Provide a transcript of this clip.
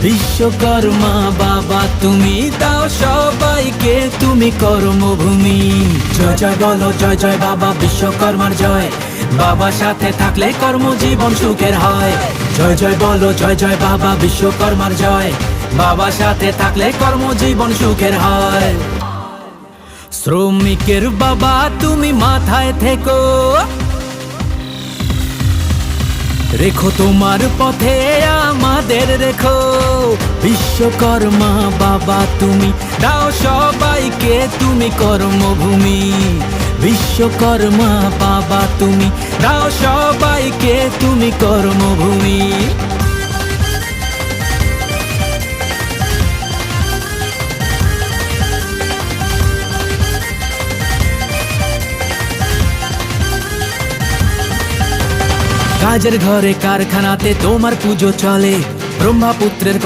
বিশ্বকর্মা বাবা তুমি দাও সবাইকে তুমি কর্মভূমি। জয় জয় বলো জয় জয় বাবা বিশ্বকর্মার জয়, বাবার সাথে থাকলে কর্মজীবন সুখের হয়। জয় জয় বলো জয় জয় বাবা বিশ্বকর্মার জয়, বাবার সাথে থাকলে কর্মজীবন সুখের হয়। শ্রমিকের বাবা তুমি মাথায় থেকো, রেখো তোমার পথে আমাদের রেখো। বিশ্বকর্মা বাবা তুমি দাও সবাইকে তুমি কর্মভূমি। বিশ্বকর্মা বাবা তুমি দাও সবাইকে তুমি কর্মভূমি। কাজের ঘরে কারখানাতে তোমার পুজো চলে, ব্রহ্মপুত্রের